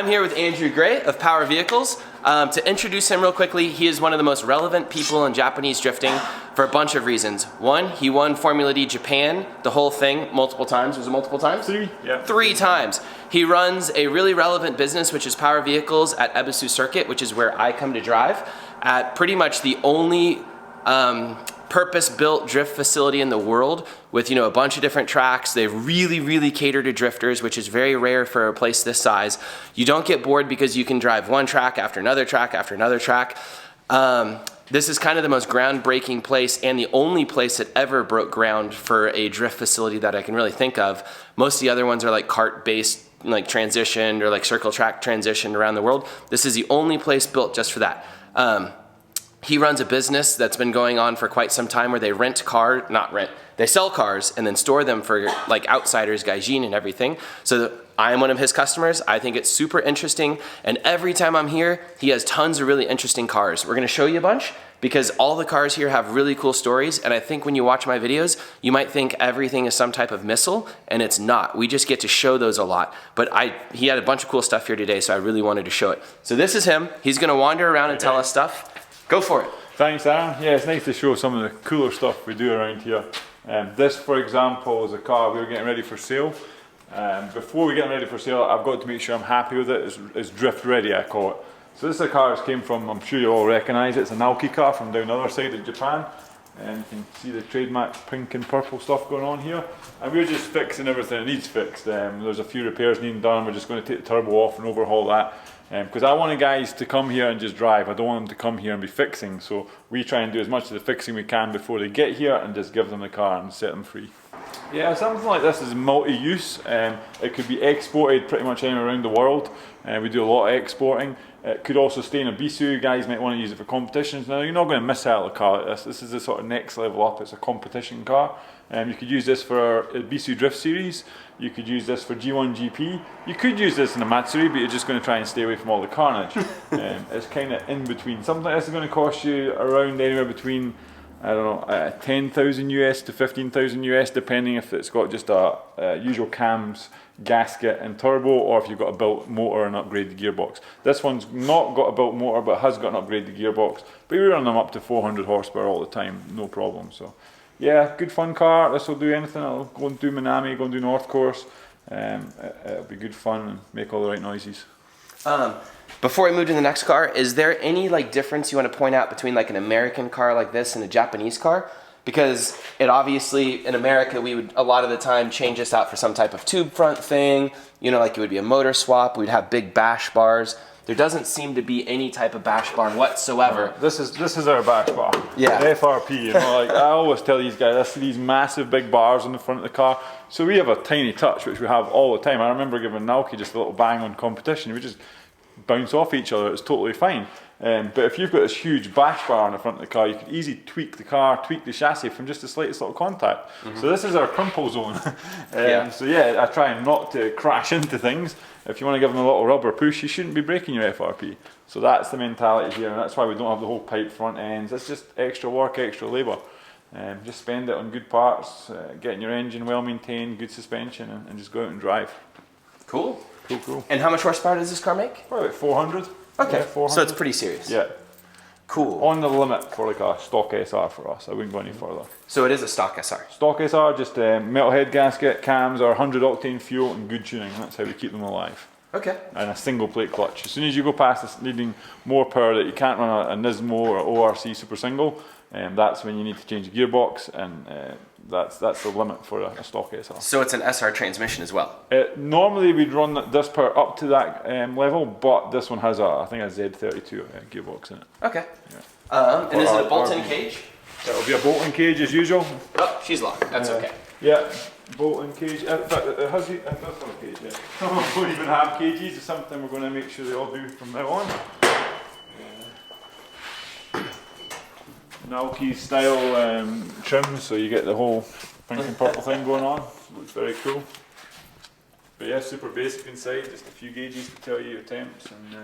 I'm here with Andrew Gray of Power Vehicles. To introduce him real quickly, he is one of the most relevant people in Japanese drifting for a bunch of reasons. One, he won Formula D Japan, the whole thing, multiple times. Was it multiple times? Three, yeah. 3 times. He runs a really relevant business, which is Power Vehicles at Ebisu Circuit, which is where I come to drive, at pretty much the only purpose-built drift facility in the world with, you know, a bunch of different tracks. They really cater to drifters, which is very rare for a place this size. You don't get bored because you can drive one track after another track after another track. This is kind of the most groundbreaking place and the only place that ever broke ground for a drift facility that I can really think of. Most of the other ones are like kart-based, like transitioned or like circle track transitioned around the world. This is the only place built just for that. He runs a business that's been going on for quite some time where they they sell cars and then store them for like outsiders, gaijin and everything. So I am one of his customers. I think it's super interesting. And every time I'm here, he has tons of really interesting cars. We're gonna show you a bunch because all the cars here have really cool stories. And I think when you watch my videos, you might think everything is some type of missile, and it's not. We just get to show those a lot. But he had a bunch of cool stuff here today, so I really wanted to show it. So this is him. He's gonna wander around and tell us stuff. Go for it. Thanks, Aaron. Yeah, it's nice to show some of the cooler stuff we do around here. This, for example, is a car we were getting ready for sale. Before we get ready for sale, I've got to make sure I'm happy with it. It's drift ready, I call it. So this is a car that came from, I'm sure you all recognise it, it's an Naoki car from down the other side of Japan. And you can see the trademark pink and purple stuff going on here. And we're just fixing everything that needs fixed. There's a few repairs needing done. We're just going to take the turbo off and overhaul that. Because I want the guys to come here and just drive. I don't want them to come here and be fixing. So we try and do as much of the fixing we can before they get here and just give them the car and set them free. Yeah, something like this is multi-use. It could be exported pretty much anywhere around the world. We do a lot of exporting. It could also stay in Ebisu. You guys might want to use it for competitions. Now, you're not going to miss out on a car like this. This is the sort of next level up. It's a competition car. You could use this for our Ebisu Drift Series. You could use this for D1GP. You could use this in a Matsuri, but you're just going to try and stay away from all the carnage. It's kind of in between. Something like this is going to cost you around anywhere between, I don't know, 10,000 US to 15,000 US, depending if it's got just a usual cams, gasket and turbo, or if you've got a built motor and upgraded gearbox. This one's not got a built motor, but has got an upgraded gearbox. But we run them up to 400 horsepower all the time, no problem. So yeah, good fun car. This will do anything. I'll go and do Minami, go and do North Course. It'll be good fun and make all the right noises. Before we move to the next car, is there any like difference you want to point out between like an American car like this and a Japanese car? Because it obviously, in America, we would a lot of the time change this out for some type of tube front thing, you know, like it would be a motor swap, we'd have big bash bars. There doesn't seem to be any type of bash bar whatsoever. This is our bash bar. Yeah. The FRP, you know, like I always tell these guys, I see these massive big bars on the front of the car. So we have a tiny touch, which we have all the time. I remember giving Naoki just a little bang on competition. We just bounce off each other, it's totally fine. But if you've got this huge bash bar on the front of the car, you could easily tweak the car, tweak the chassis from just the slightest little contact. So this is our crumple zone. So yeah, I try not to crash into things. If you want to give them a little rubber push, you shouldn't be breaking your FRP. So that's the mentality here, and that's why we don't have the whole pipe front ends. It's just extra work, extra labour. Just spend it on good parts, getting your engine well maintained, good suspension, and just go out and drive. Cool. Cool. And how much horsepower does this car make? Probably about 400. Okay, yeah, 400. So it's pretty serious. Yeah. Cool. On the limit for like a stock SR for us. I wouldn't go any further. So it is a stock SR? Stock SR, just metal head gasket, cams, or 100 octane fuel and good tuning. That's how we keep them alive. Okay. And a single plate clutch. As soon as you go past this needing more power that you can't run a Nismo or ORC Super Single, that's when you need to change the gearbox, and that's the limit for a stock SR. So it's an SR transmission as well? Normally we'd run this power up to that level, but this one has I think a Z32 gearbox in it. Okay. Yeah. And is it a bolt-in cage? It'll be a bolt-in cage as usual. Oh, she's locked. That's okay. Yeah, bolt-in cage. In fact, it does have a cage, yeah. We don't even have cages. It's something we're going to make sure they all do from now on. Naoki style trim, so you get the whole pink and purple thing going on. Looks very cool. But yeah, super basic inside, just a few gauges to tell you your temps, and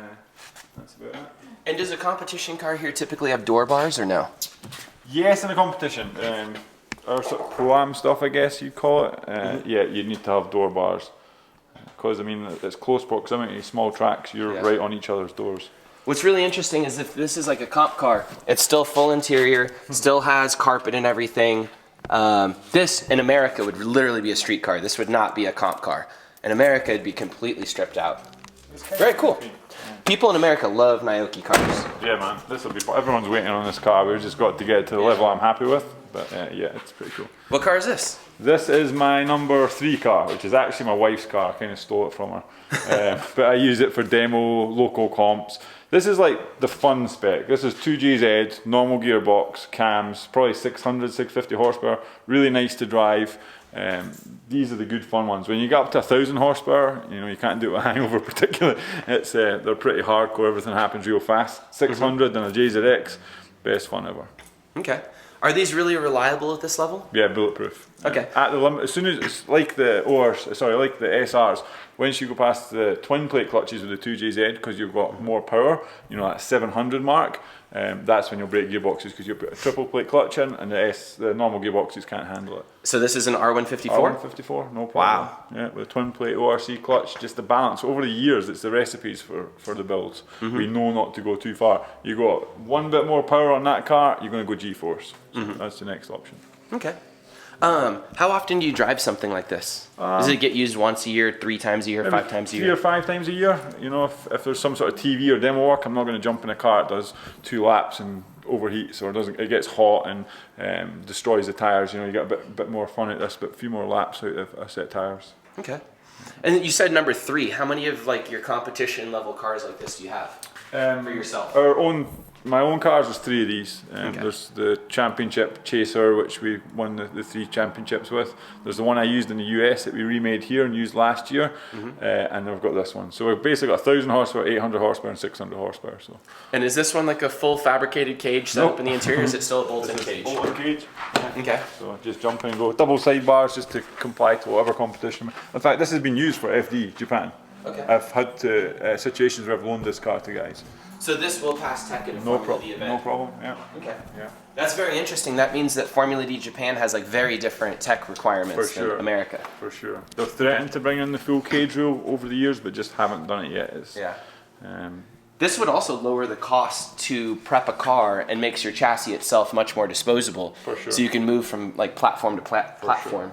that's about it. And does a competition car here typically have door bars or no? Yes, in a competition. Our sort of pro-am stuff, I guess you'd call it. Yeah, you need to have door bars. Because, I mean, it's close proximity, small tracks, you're right on each other's doors. What's really interesting is if this is like a comp car, it's still full interior, still has carpet and everything. This, in America, would literally be a street car. This would not be a comp car. In America, it'd be completely stripped out. Very cool. People in America love Naoki cars. Yeah, man, this will be fun. Everyone's waiting on this car. We've just got to get it to the level I'm happy with. But yeah, it's pretty cool. What car is this? This is my number 3 car, which is actually my wife's car. I kind of stole it from her. But I use it for demo, local comps. This is like the fun spec. This is 2GZ, normal gearbox, cams, probably 600, 650 horsepower. Really nice to drive. These are the good fun ones. When you get up to 1,000 horsepower, you know, you can't do it with a hangover particularly. It's they're pretty hardcore. Everything happens real fast. 600 and a JZX, best fun ever. Okay. Are these really reliable at this level? Yeah, bulletproof. Okay. At the limit, as soon as it's like the like the SRs. Once you go past the twin plate clutches with the 2JZ, because you've got more power, you know, that 700 mark, that's when you'll break gearboxes, because you put a triple plate clutch in, and the normal gearboxes can't handle it. So this is an R154? R154, no problem. Wow. Yeah, with a twin plate ORC clutch, just the balance. Over the years, it's the recipes for the builds. We know not to go too far. You got one bit more power on that car, you're going to go G-force. So that's the next option. Okay. How often do you drive something like this? Does it get used once a year, 3 times a year, 5 times a year? 3 or 5 times a year. You know, if there's some sort of TV or demo work, I'm not going to jump in a car that does 2 laps and overheats, or it gets hot and destroys the tyres. You know, you get a bit more fun at this, but a few more laps out of a set of tyres. Okay. And you said number 3. How many of like your competition level cars like this do you have for yourself? My own cars, there's 3 of these. There's the Championship Chaser, which we won the 3 championships with. There's the one I used in the US that we remade here and used last year, and then we've got this one. So we've basically got 1,000 horsepower, 800 horsepower, and 600 horsepower. So. And is this one like a full fabricated cage set up in the interior? Or is it still a bolt-in cage? Bolt-in cage. Okay. So just jump in and go. Double sidebars just to comply to whatever competition. In fact, this has been used for FD Japan. Okay. I've had situations where I've loaned this car to guys. So this will pass tech in a Formula D event? No problem, yeah. Okay. Yeah. That's very interesting. That means that Formula D Japan has like very different tech requirements than America. For sure. They've threatened to bring in the full cage rule over the years, but just haven't done it yet. This would also lower the cost to prep a car and makes your chassis itself much more disposable. For sure. So you can move from like platform to platform.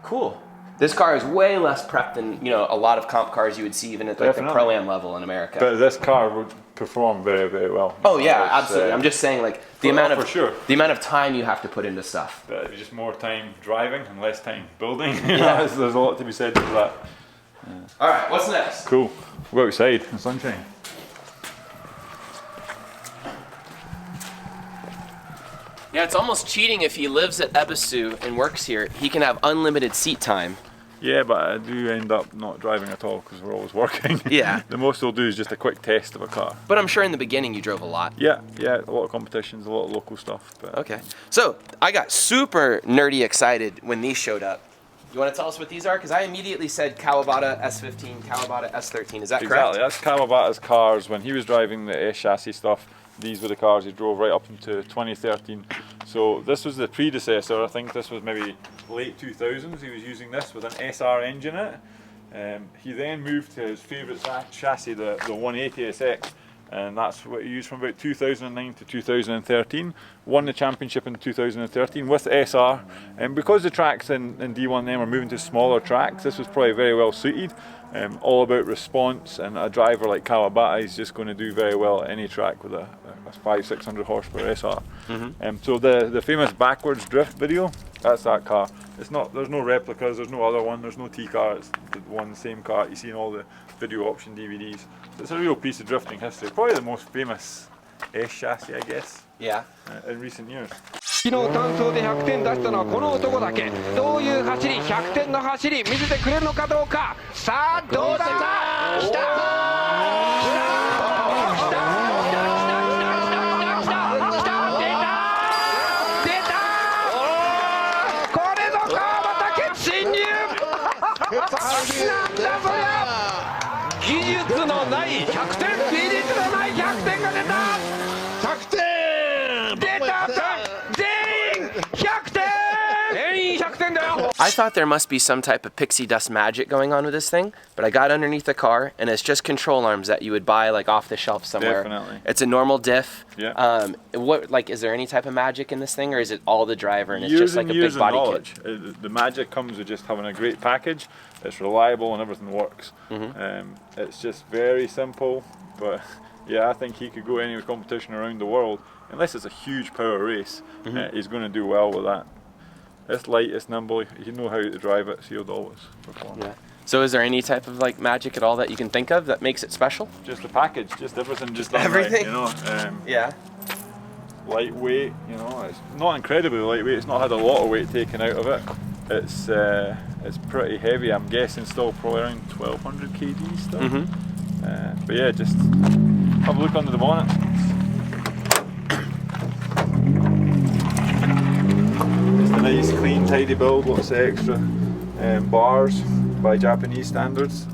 Cool. This car is way less prepped than, you know, a lot of comp cars you would see even at like the Pro-Am level in America. But this car would perform very, very well. Oh yeah, absolutely. I'm just saying like the amount of time you have to put into stuff. But just more time driving and less time building. Yeah. There's a lot to be said for that. Yeah. All right, what's next? Cool. We'll go outside in the sunshine. Yeah, it's almost cheating if he lives at Ebisu and works here. He can have unlimited seat time. Yeah, but I do end up not driving at all because we're always working. Yeah. The most we'll do is just a quick test of a car. But I'm sure in the beginning you drove a lot. Yeah, a lot of competitions, a lot of local stuff. But. Okay. So I got super nerdy excited when these showed up. You want to tell us what these are? Because I immediately said Kawabata S15, Kawabata S13. Is that correct? Exactly. That's Kawabata's cars. When he was driving the S chassis stuff, these were the cars he drove right up into 2013. So this was the predecessor. I think this was maybe late 2000s. He was using this with an SR engine in it. He then moved to his favourite chassis, the 180 SX, and that's what he used from about 2009 to 2013. Won the championship in 2013 with SR, and because the tracks in D1M are moving to smaller tracks, this was probably very well suited. All about response, and a driver like Kawabata is just going to do very well at any track with a 500-600 horsepower SR. So the famous backwards drift video, that's that car. It's not. There's no replicas. There's no other one. There's no T car. It's the same car you see in all the video option DVDs. It's a real piece of drifting history. Probably the most famous S chassis, I guess. Yeah. In recent years. 昨日単走で100点出したのはこの男だけ。どういう走り、100点の走り見せてくれるのかどうか。さあどうだ。来た。術のない100点技術のない100点が出た100点出た全員100点全員100点だよ I thought there must be some type of pixie dust magic going on with this thing, but I got underneath the car and it's just control arms that you would buy like off the shelf somewhere. Definitely. It's a normal diff. Yeah. What like is there any type of magic in this thing, or is it all the driver and it's Years just like and a years big of body knowledge. kit? The magic comes with just having a great package. It's reliable and everything works. It's just very simple, but yeah, I think he could go any competition around the world, unless it's a huge power race. He's going to do well with that. It's light, it's nimble. You know how to drive it, so he'll always perform. Yeah. So is there any type of like magic at all that you can think of that makes it special? Just the package, just everything, just done everything? right, you know. Yeah. Lightweight, you know. It's not incredibly lightweight. It's not had a lot of weight taken out of it. It's pretty heavy. I'm guessing still probably around 1200 kg still. But yeah, just have a look under the bonnet. It's a nice, clean, tidy build. Lots of extra bars by Japanese standards.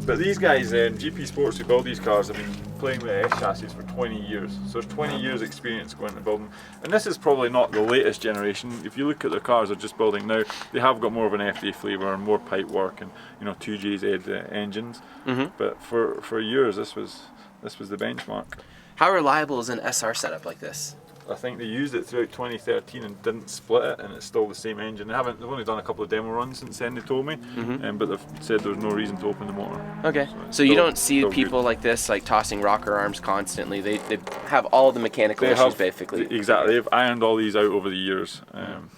But these guys, GP Sports who build these cars, have been playing with S chassis for 20 years. So there's 20 years experience going into building. And this is probably not the latest generation. If you look at the cars they're just building now, they have got more of an FD flavour and more pipe work and 2JZ engines. But for years this was the benchmark. How reliable is an SR setup like this? I think they used it throughout 2013 and didn't split it, and it's still the same engine. They've only done a couple of demo runs since then, they told me, but they've said there's no reason to open the motor. Okay, so you don't see people like this like tossing rocker arms constantly. They have all the mechanical issues basically. Exactly, they've ironed all these out over the years.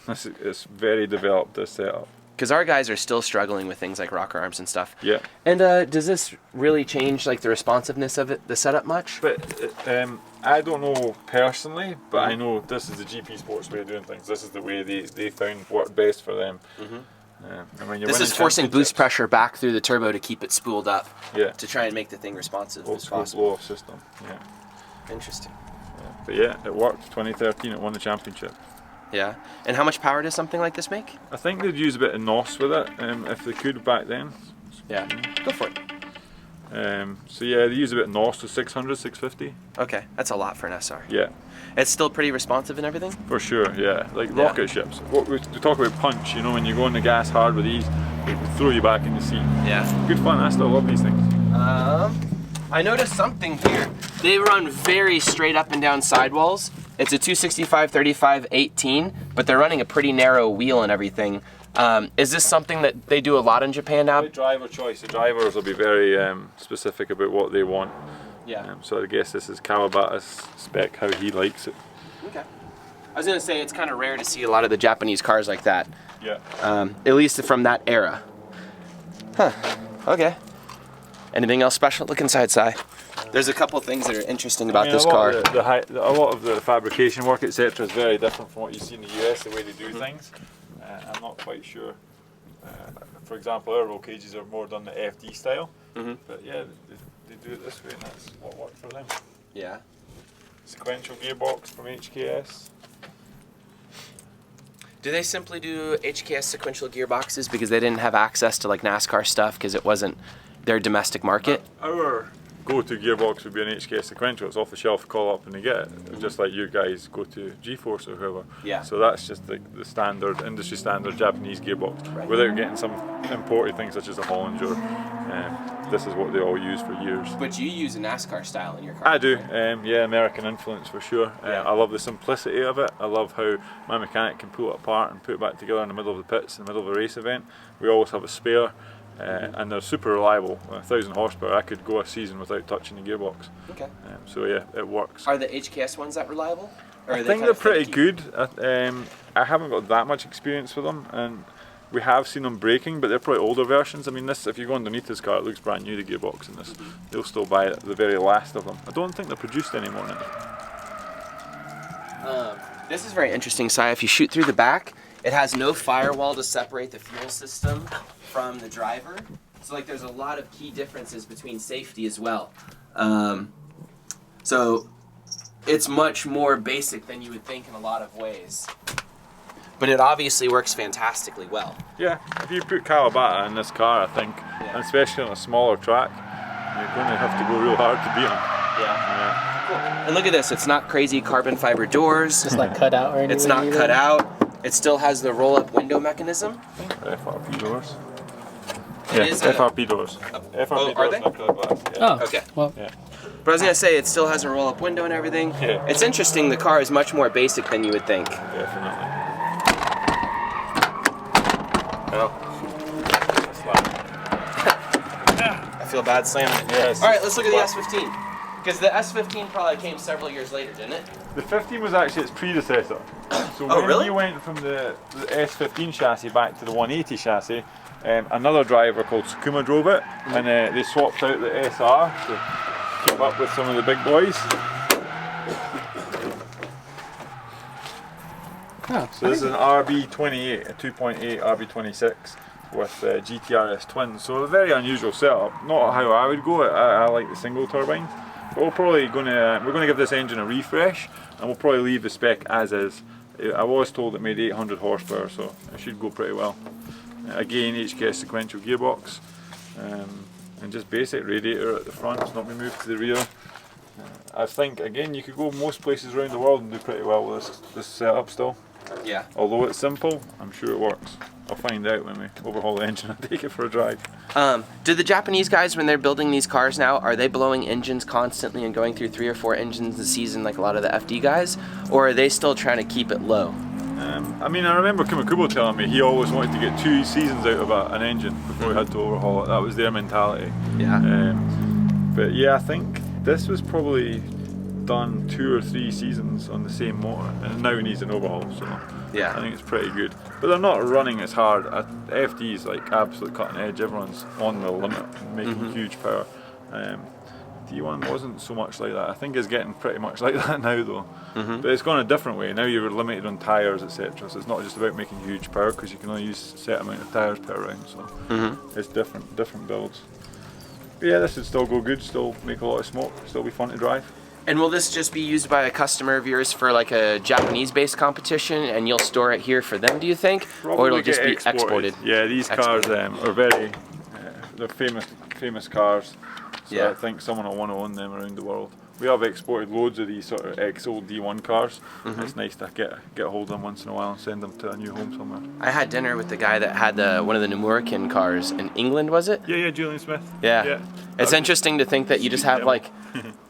It's very developed, this setup. Because our guys are still struggling with things like rocker arms and stuff. Yeah. And does this really change like the responsiveness of it, the setup much? But I don't know personally, but I know this is the GP Sports way of doing things. This is the way they found worked best for them. And when you're This is forcing boost pressure back through the turbo to keep it spooled up. Yeah. To try and make the thing responsive Old as school possible. blow-off system. Yeah. Interesting. But yeah, it worked. 2013, it won the championship. Yeah. And how much power does something like this make? I think they'd use a bit of NOS with it, if they could back then. Yeah. Go for it. So yeah, they use a bit of NOS, so 600, 650. Okay, that's a lot for an SR. Yeah. It's still pretty responsive and everything? For sure, yeah. Like rocket ships. What we talk about punch, when you go on the gas hard with these, they throw you back in the seat. Yeah. Good fun, I still love these things. I noticed something here. They run very straight up and down sidewalls. It's a 265, 35, 18, but they're running a pretty narrow wheel and everything. Is this something that they do a lot in Japan now? Driver choice. The drivers will be very specific about what they want. Yeah. So I guess this is Kawabata's spec, how he likes it. Okay. I was gonna say it's kind of rare to see a lot of the Japanese cars like that. Yeah. At least from that era. Huh. Okay. Anything else special? Look inside, Si. There's a couple things that are interesting about this car. A lot of the fabrication work, etc., is very different from what you see in the US, the way they do things. I'm not quite sure. For example, our roll cages are more done the FD style, but yeah, they do it this way, and that's what worked for them. Yeah. Sequential gearbox from HKS. Do they simply do HKS sequential gearboxes because they didn't have access to like NASCAR stuff because it wasn't their domestic market? Our go-to gearbox would be an HKS sequential. It's off the shelf, call up and they get it. Just like you guys go to G-Force or whoever. Yeah. So that's just the standard, industry standard Japanese gearbox, without getting some imported things such as a Hollinger. This is what they all use for years. But you use a NASCAR style in your car. I do, yeah, American influence for sure. I love the simplicity of it. I love how my mechanic can pull it apart and put it back together in the middle of the pits, in the middle of a race event. We always have a spare. And they're super reliable. 1,000 horsepower, I could go a season without touching the gearbox. Okay. So yeah, it works. Are the HKS ones that reliable? Or I think they're pretty good. I haven't got that much experience with them, and we have seen them breaking, but they're probably older versions. I mean, this, if you go underneath this car, it looks brand new, the gearbox in this. They'll still buy it, the very last of them. I don't think they're produced anymore now. This is very interesting, Si. If you shoot through the back, it has no firewall to separate the fuel system from the driver. So like there's a lot of key differences between safety as well. So it's much more basic than you would think in a lot of ways. But it obviously works fantastically well. Yeah, if you put Kawabata in this car, I think, and especially on a smaller track, You're going to have to go real hard to beat them. Yeah. Cool. And look at this, it's not crazy carbon fiber doors. It's not cut out or anything. It's not cut out. It still has the roll-up window mechanism. FRP doors. It Yeah, is FRP doors. FRP are doors they? and acrylic glass. Yeah. Oh, Okay. well, Yeah. But I was gonna say, it still has a roll-up window and everything. Yeah. It's interesting, the car is much more basic than you would think. Definitely. Oh. I feel bad slamming it. Yes. All right, let's look at the S15. Because the S15 probably came several years later, didn't it? The 15 was actually its predecessor. So Oh, when really? we went from the S15 chassis back to the 180 chassis, another driver called Sakuma drove it, and they swapped out the SR to keep up with some of the big boys. oh, So this is an RB28, a 2.8 RB26 with GTRS twins. So a very unusual setup. Not how I would go. I like the single turbines. But we're probably going to give this engine a refresh, and we'll probably leave the spec as is. I was told it made 800 horsepower, so it should go pretty well. Again, HKS sequential gearbox, and just basic radiator at the front. It's not been moved to the rear. I think again you could go most places around the world and do pretty well with this setup still. Yeah. Although it's simple, I'm sure it works. I'll find out when we overhaul the engine and take it for a drive. Do the Japanese guys, when they're building these cars now, are they blowing engines constantly and going through 3 or 4 engines a season like a lot of the FD guys? Or are they still trying to keep it low? I mean, I remember Kumakubo telling me he always wanted to get 2 seasons out of an engine before he had to overhaul it. That was their mentality. Yeah. But yeah, I think this was probably done 2 or 3 seasons on the same motor, and now it needs an overhaul. So Yeah. I think it's pretty good. But they're not running as hard. FD is like absolute cutting edge. Everyone's on the limit, making huge power. D1 wasn't so much like that. I think it's getting pretty much like that now though. But it's gone a different way. Now you're limited on tyres, etc. So it's not just about making huge power because you can only use a set amount of tyres per round. So it's different builds. But yeah, this would still go good, still make a lot of smoke, still be fun to drive. And will this just be used by a customer of yours for like a Japanese-based competition, and you'll store it here for them, do you think? Or it'll just be exported? Yeah, these cars are very, they're famous cars. So Yeah. I think someone will want to own them around the world. We have exported loads of these sort of ex-old D1 cars. It's nice to get a hold of them once in a while and send them to a new home somewhere. I had dinner with the guy that had one of the Nomurakin cars in England, was it? Yeah, Julian Smith. Yeah. It's interesting to think that you just have like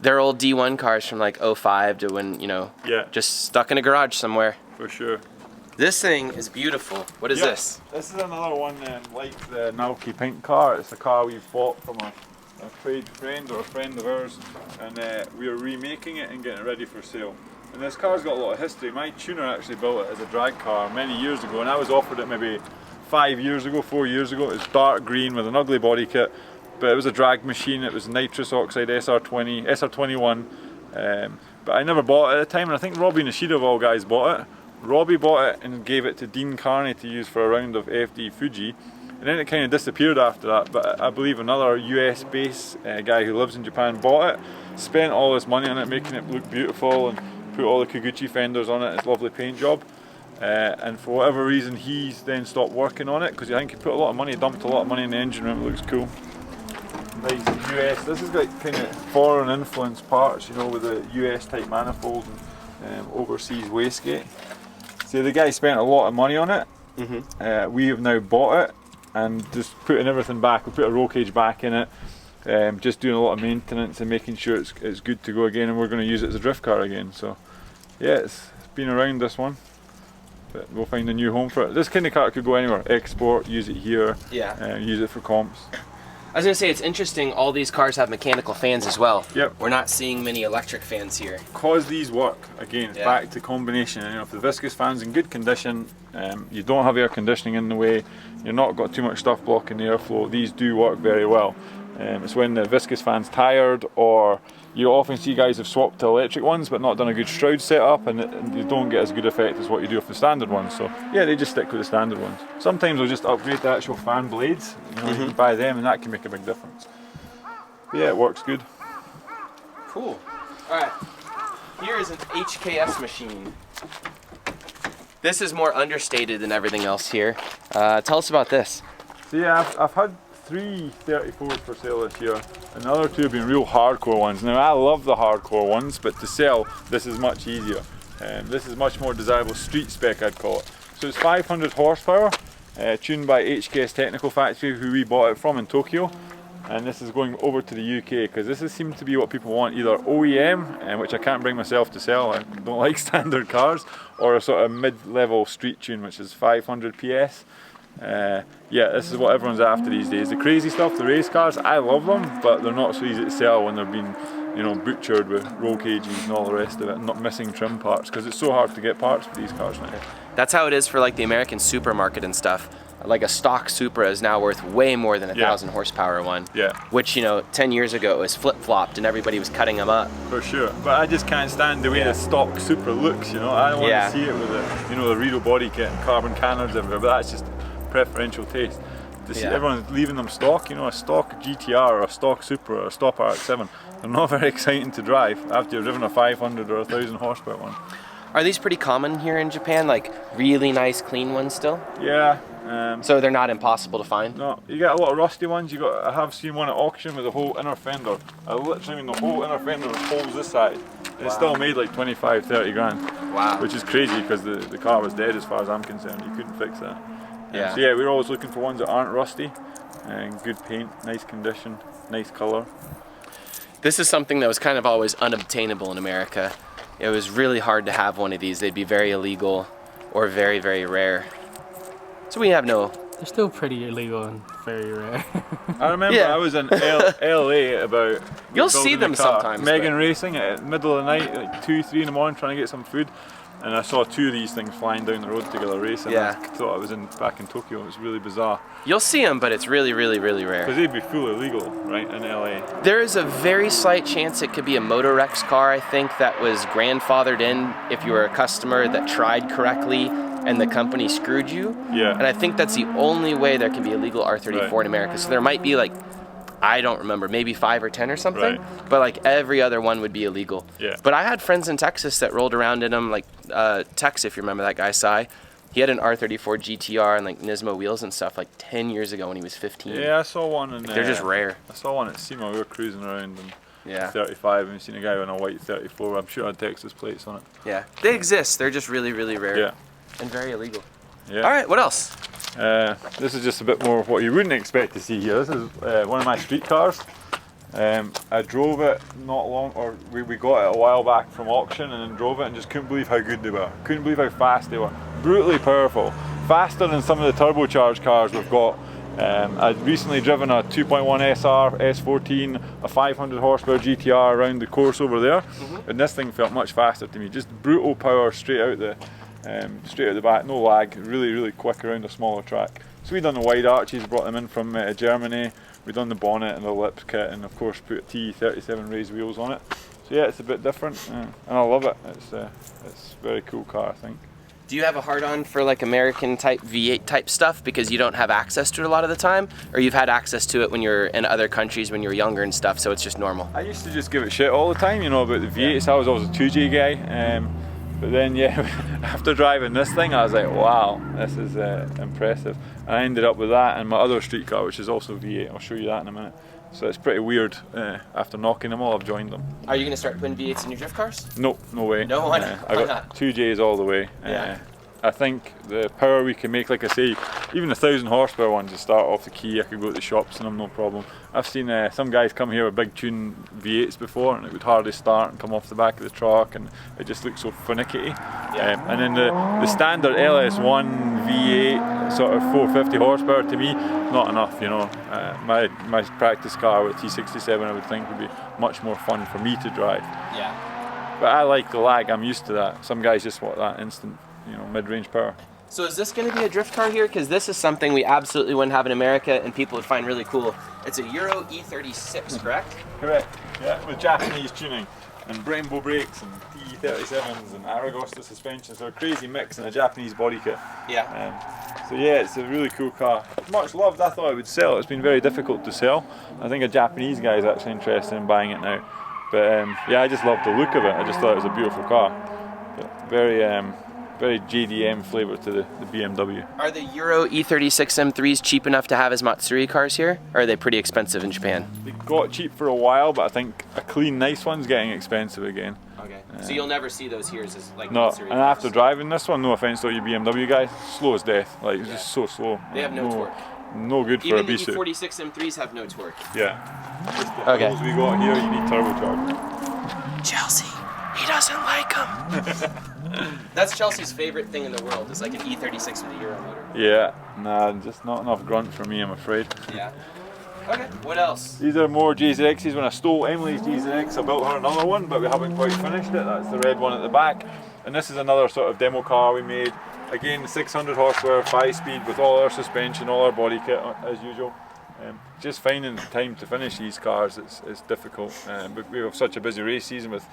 their old D1 cars from like 05 to when, Yeah. just stuck in a garage somewhere. For sure. This thing is beautiful. What is this? This is another one like the Naoki Pink car. It's a car we've bought from a trade friend or a friend of ours, and we're remaking it and getting it ready for sale. And this car's got a lot of history. My tuner actually built it as a drag car many years ago, and I was offered it maybe 4 years ago. It was dark green with an ugly body kit, but it was a drag machine. It was nitrous oxide SR21, but I never bought it at the time, and I think Robbie Nishida of all guys bought it. Robbie bought it and gave it to Dean Carney to use for a round of FD Fuji. And then it kind of disappeared after that, but I believe another US based guy who lives in Japan bought it, spent all his money on it, making it look beautiful, and put all the Koguchi fenders on it. It's a lovely paint job. And for whatever reason, he's then stopped working on it because I think he put a lot of money, dumped a lot of money in the engine room. It looks cool. Nice US. This has got kind of foreign influence parts, with the US type manifold and overseas wastegate. So the guy spent a lot of money on it. We have now bought it and just putting everything back. We put a roll cage back in it, just doing a lot of maintenance and making sure it's good to go again, and we're going to use it as a drift car again. So yeah, it's been around, this one, but we'll find a new home for it. This kind of car could go anywhere, export, use it here, use it for comps. I was going to say, it's interesting, all these cars have mechanical fans as well. Yep. We're not seeing many electric fans here. Because these work, again, it's back to combination. If the viscous fan's in good condition, you don't have air conditioning in the way, you're not got too much stuff blocking the airflow, these do work very well. It's when the viscous fan's tired, or you often see guys have swapped to electric ones but not done a good shroud setup, and you don't get as good effect as what you do with the standard ones. So yeah, they just stick with the standard ones. Sometimes they'll just upgrade the actual fan blades, you can buy them, and that can make a big difference. But yeah, it works good. Cool. Alright, here is an HKS machine. This is more understated than everything else here. Tell us about this. So yeah, I've had 3 34s for sale this year, and the other 2 have been real hardcore ones. Now I love the hardcore ones, but to sell, this is much easier. This is much more desirable street spec, I'd call it. So it's 500 horsepower, tuned by HKS Technical Factory, who we bought it from in Tokyo. And this is going over to the UK because this seems to be what people want, either OEM, which I can't bring myself to sell, I don't like standard cars, or a sort of mid-level street tune, which is 500 PS. Yeah, this is what everyone's after these days. The crazy stuff, the race cars, I love them, but they're not so easy to sell when they're being, you know, butchered with roll cages and all the rest of it, and not missing trim parts, because it's so hard to get parts for these cars now. That's how it is for like the American supermarket and stuff. Like a stock Supra is now worth way more than a 1,000 horsepower one. Yeah. Which, you know, 10 years ago it was flip-flopped and everybody was cutting them up. For sure. But I just can't stand the way the stock Supra looks, you know. I don't want to see it with the, you know, the Redo body kit and carbon cannons everywhere, but that's just preferential taste. To see everyone's leaving them stock, you know, a stock GTR or a stock Supra or a stock RX-7, they're not very exciting to drive after you've driven a 500 or 1,000 horsepower one. Are these pretty common here in Japan, like really nice clean ones still? Yeah. So they're not impossible to find? No, you get a lot of rusty ones. I have seen one at auction with the whole inner fender. I literally mean the whole inner fender holds this side. It's still made like 25, 30 grand. Wow. Which is crazy because the car was dead as far as I'm concerned. You couldn't fix that. Yeah. So yeah, we're always looking for ones that aren't rusty and good paint, nice condition, nice colour. This is something that was kind of always unobtainable in America. It was really hard to have one of these. They'd be very illegal or very, very rare. So we have no... They're still pretty illegal and very rare. I remember I was in LA about... You'll see building them a car, sometimes. Megan racing at the middle of the night, like 2, 3 in the morning, trying to get some food. And I saw 2 of these things flying down the road together racing. Yeah. I thought I was back in Tokyo. It was really bizarre. You'll see them, but it's really, really, really rare. Because they'd be fully illegal, right, in LA. There is a very slight chance it could be a Motorex car, I think, that was grandfathered in if you were a customer that tried correctly and the company screwed you. Yeah. And I think that's the only way there can be a legal R34 in America. So there might be like, I don't remember, maybe 5 or 10 or something, but like every other one would be illegal. Yeah. But I had friends in Texas that rolled around in them, like Tex, if you remember that guy, Cy. He had an R34 GTR and like Nismo wheels and stuff like 10 years ago when he was 15. Yeah, I saw one in... They're just rare. I saw one at SEMA. We were cruising around and 35 and we seen a guy on a white 34. I'm sure it had Texas plates on it. Yeah, they exist. They're just really, really rare. Yeah. And very illegal. Yeah. All right, what else? This is just a bit more of what you wouldn't expect to see here. This is one of my street cars. I drove it not long, or we got it a while back from auction and then drove it and just couldn't believe how good they were. Couldn't believe how fast they were. Brutally powerful. Faster than some of the turbocharged cars we've got. I'd recently driven a 2.1 SR, S14, a 500 horsepower GTR around the course over there. And this thing felt much faster to me. Just brutal power straight out the back, no lag, really, really quick around a smaller track. So we done the wide arches, brought them in from Germany. We done the bonnet and the lips kit, and of course put T37 raised wheels on it. So yeah, it's a bit different, and I love it. It's a very cool car, I think. Do you have a hard-on for like American type V8 type stuff because you don't have access to it a lot of the time, or you've had access to it when you're in other countries when you're younger and stuff, so it's just normal? I used to just give it shit all the time, you know, about the V8s. I was always a 2J guy. But then, yeah, after driving this thing, I was like, wow, this is impressive. And I ended up with that and my other street car, which is also V8. I'll show you that in a minute. So it's pretty weird. After knocking them all, I've joined them. Are you going to start putting V8s in your drift cars? No, no way. No, why I got 2Js all the way. Yeah. I think the power we can make, like I say, even 1,000 horsepower ones to start off the key, I could go to the shops and them, no problem. I've seen some guys come here with big tune V8s before and it would hardly start and come off the back of the truck and it just looks so finicky. And then the standard LS1 V8, sort of 450 horsepower, to me, not enough, you know. My practice car with T67 I would think would be much more fun for me to drive. Yeah. But I like the lag, I'm used to that. Some guys just want that instant, you know, mid-range power. So is this going to be a drift car here? Because this is something we absolutely wouldn't have in America and people would find really cool. It's a Euro E36, correct? Correct, yeah, with Japanese tuning and Brembo brakes and T37s and Aragosta suspensions. They're a crazy mix in a Japanese body kit. Yeah. So yeah, it's a really cool car. Much loved. I thought I would sell it. It's been very difficult to sell. I think a Japanese guy is actually interested in buying it now. But yeah, I just loved the look of it. I just thought it was a beautiful car. But very very JDM flavour to the BMW. Are the Euro E36 M3s cheap enough to have as Matsuri cars here? Or are they pretty expensive in Japan? They got cheap for a while, but I think a clean, nice one's getting expensive again. Okay. So you'll never see those here as like No, Matsuri and cars? after driving this one, no offence to all you BMW guys, slow as death. Like, it's just so slow. They have no torque. No good for Even a the Ebisu. E46 M3s have no torque. Yeah. Okay. Those we got here, you need turbocharged. Chelsea, he doesn't like them. That's Chelsea's favorite thing in the world, is like an E36 with a Euro motor. Yeah, nah, just not enough grunt for me, I'm afraid. Yeah. Okay, what else? These are more JZXs. When I stole Emily's JZX, I built her another one, but we haven't quite finished it. That's the red one at the back. And this is another sort of demo car we made. Again, 600 horsepower, 5-speed with all our suspension, all our body kit as usual. Just finding time to finish these cars is difficult. But we have such a busy race season with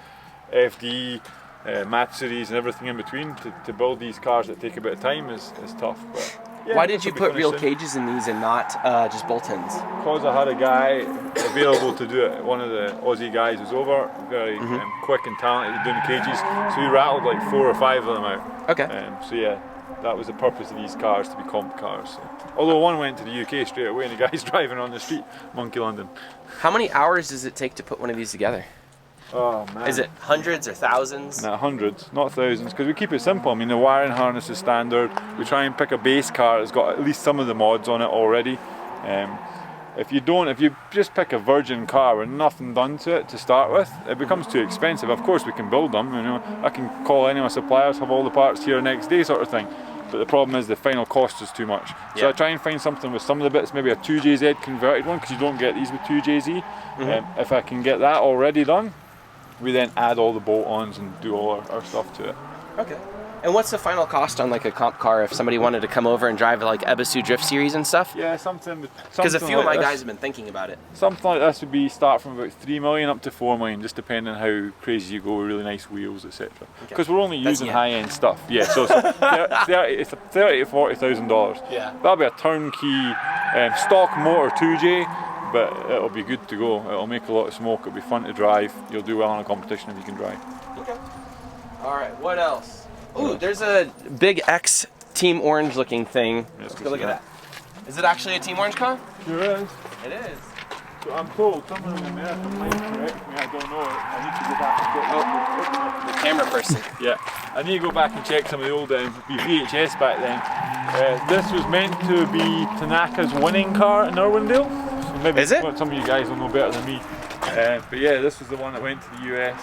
FD, Matsuris and everything in between. To build these cars that take a bit of time is tough. But yeah, Why did you put real cages in these and not just bolt-ins? Because I had a guy available to do it. One of the Aussie guys was over, very quick and talented at doing the cages. So he rattled like 4 or 5 of them out. Okay. So yeah, that was the purpose of these cars, to be comp cars. So. Although one went to the UK straight away and the guy's driving on the street, Monkey London. How many hours does it take to put one of these together? Oh man. Is it hundreds or thousands? Nah, hundreds, not thousands, because we keep it simple. I mean, the wiring harness is standard. We try and pick a base car that's got at least some of the mods on it already. If you just pick a virgin car with nothing done to it to start with, it becomes too expensive. Of course we can build them, you know, I can call any of my suppliers, have all the parts here next day sort of thing. But the problem is the final cost is too much. So I try and find something with some of the bits, maybe a 2JZ converted one, because you don't get these with 2JZ. If I can get that already done, we then add all the bolt-ons and do all our stuff to it. Okay. And what's the final cost on like a comp car if somebody wanted to come over and drive like Ebisu Drift Series and stuff? Yeah, something. Because a few like of my this. guys have been thinking about it. Something like this would be start from about 3 million up to 4 million, just depending on how crazy you go with really nice wheels, etc. Because we're only using high-end stuff. Yeah, so it's $30,000 to $40,000. Yeah. That'll be a turnkey stock motor 2J, but it'll be good to go. It'll make a lot of smoke. It'll be fun to drive. You'll do well in a competition if you can drive. Okay. All right. What else? Ooh, there's a big X Team Orange looking thing. Let's go look at that. Is it actually a Team Orange car? Sure is. It is. So I'm told someone in America might correct me. I don't know. I need to go back and check. The camera person. Yeah, I need to go back and check some of the old VHS back then. This was meant to be Tanaka's winning car in Irwindale. So maybe Is it? Some of you guys will know better than me. But yeah, this was the one that went to the US.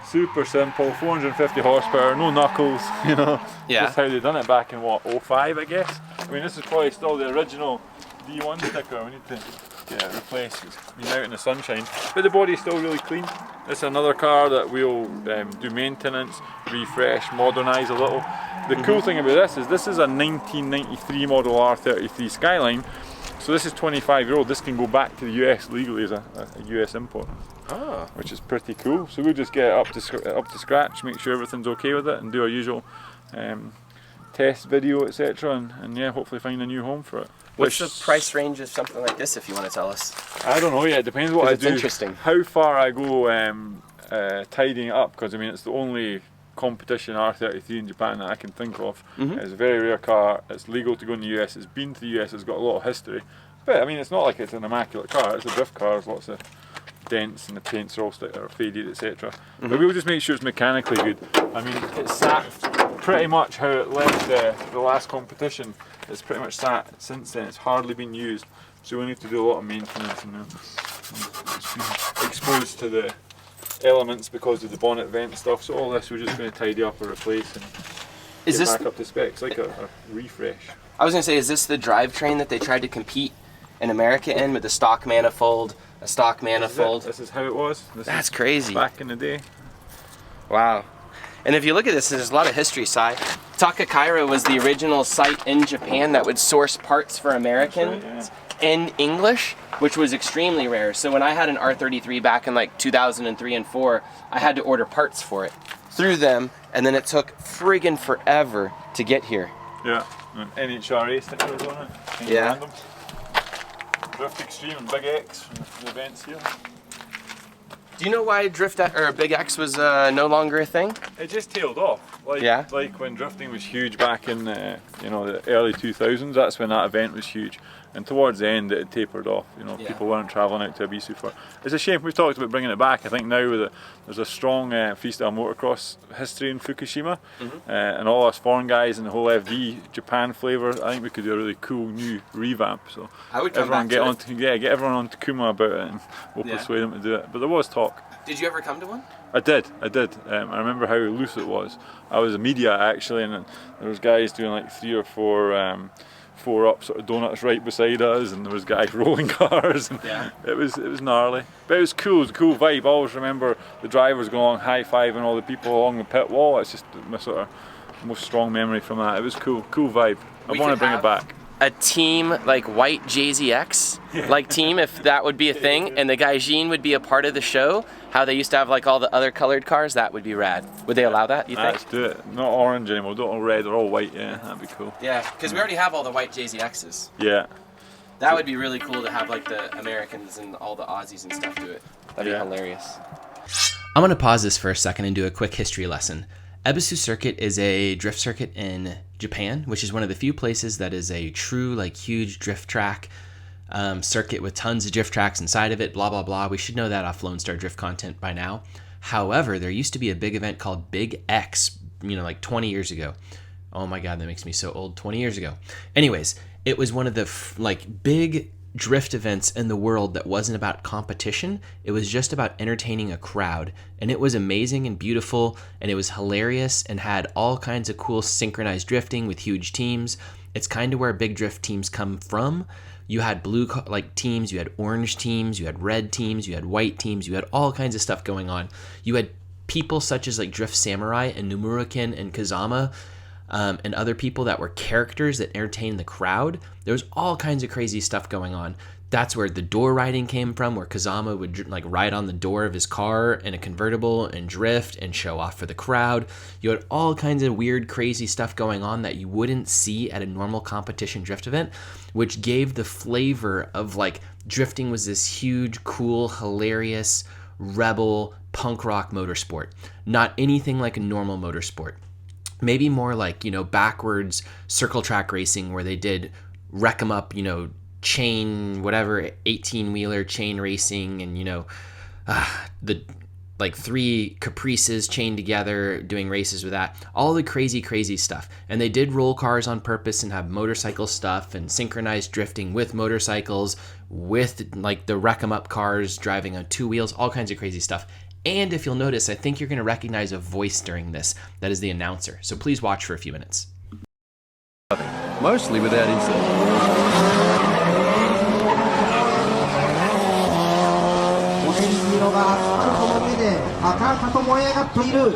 Super simple, 450 horsepower, no knuckles, you know. Yeah. Just how they done it back in what, 05 I guess? I mean, this is probably still the original D1 sticker. We need to get it replaced. It's been out in the sunshine. But the body's still really clean. This is another car that we'll do maintenance, refresh, modernise a little. The cool thing about this is a 1993 model R33 Skyline. So this is 25-year-old. This can go back to the US legally as a US import. Oh. Which is pretty cool. So we'll just get it up to scratch, make sure everything's okay with it, and do our usual test video, etc. And yeah, hopefully find a new home for it. What's the price range of something like this, if you want to tell us? I don't know yet. It depends what I It's do. interesting. How far I go tidying it up, because I mean it's the only competition R33 in Japan that I can think of. It's a very rare car. It's legal to go in the US. It's been to the US. It's got a lot of history. But I mean, it's not like it's an immaculate car. It's a drift car. There's lots of dents and the paints are all faded, etc. But we'll just make sure it's mechanically good. I mean, it's sat pretty much how it left the last competition. It's pretty much sat since then. It's hardly been used, so we need to do a lot of maintenance. And it's been exposed to the elements because of the bonnet vent stuff. So all this we're just going to tidy up or replace and get back up to specs, like a refresh. I was going to say, is this the drivetrain that they tried to compete in America in with the stock manifold, a stock manifold? This is how it was. That's crazy. Back in the day. Wow. And if you look at this, there's a lot of history, Sai. Takakaira was the original site in Japan that would source parts for Americans in English, which was extremely rare. So when I had an R33 back in like 2003 and 4, I had to order parts for it through them, and then it took friggin' forever to get here. Yeah, and NHRA stickers on it. Yeah. Random. Drift Extreme and Big X from the events here. Do you know why Big X was no longer a thing? It just tailed off. Like, Yeah? like when drifting was huge back in you know, the early 2000s, that's when that event was huge. And towards the end it had tapered off, you know, people weren't travelling out to Ebisu for. It's a shame, we've talked about bringing it back. I think now with there's a strong freestyle motocross history in Fukushima, and all us foreign guys and the whole FD Japan flavour, I think we could do a really cool new revamp. So I would come everyone back to get everyone on Takuma about it, and we'll persuade them to do it. But there was talk. Did you ever come to one? I did. I remember how loose it was. I was a media actually, and there was guys doing like 3 or 4 4-up sort of donuts right beside us, and there was guys rolling cars, and it was gnarly. But it was cool. It was a cool vibe. I always remember the drivers going along high-fiving all the people along the pit wall. It's just my sort of most strong memory from that. It was cool vibe. I want to bring it back. A team like white JZX like team, if that would be a thing, and the Gaijin would be a part of the show, how they used to have like all the other colored cars, that would be rad. Would they allow that, you think? Let's do it. Not orange anymore, don't all red, they're all white, yeah, that'd be cool. Yeah, because we already have all the white JZXs. Yeah. That would be really cool to have like the Americans and all the Aussies and stuff do it. That'd be hilarious. I'm gonna pause this for a second and do a quick history lesson. Ebisu Circuit is a drift circuit in Japan, which is one of the few places that is a true, like, huge drift track circuit with tons of drift tracks inside of it, blah, blah, blah. We should know that off Lone Star Drift content by now. However, there used to be a big event called Big X, you know, like 20 years ago. Oh my God, that makes me so old, 20 years ago. Anyways, it was one of the, like, big drift events in the world that wasn't about competition. It was just about entertaining a crowd, and it was amazing and beautiful, and it was hilarious and had all kinds of cool synchronized drifting with huge teams. It's kind of where big drift teams come from. You had blue like teams, you had orange teams, you had red teams, you had white teams, you had all kinds of stuff going on. You had people such as like Drift Samurai and Numurakin and Kazama, and other people that were characters that entertained the crowd. There was all kinds of crazy stuff going on. That's where the door riding came from, where Kazama would like ride on the door of his car in a convertible and drift and show off for the crowd. You had all kinds of weird, crazy stuff going on that you wouldn't see at a normal competition drift event, which gave the flavor of like drifting was this huge, cool, hilarious, rebel, punk rock motorsport. Not anything like a normal motorsport. Maybe more like, you know, backwards circle track racing where they did wreck 'em up, you know, chain, whatever, 18-wheeler chain racing, and, you know, the like 3 Caprices chained together doing races with that. All the crazy, crazy stuff. And they did roll cars on purpose and have motorcycle stuff and synchronized drifting with motorcycles, with like the wreck 'em up cars driving on 2 wheels, all kinds of crazy stuff. And if you'll notice, I think you're going to recognize a voice during this. That is the announcer. So please watch for a few minutes. Mostly without incident. オレンジ色がアスファルトの上で赤々と燃え上がっている。1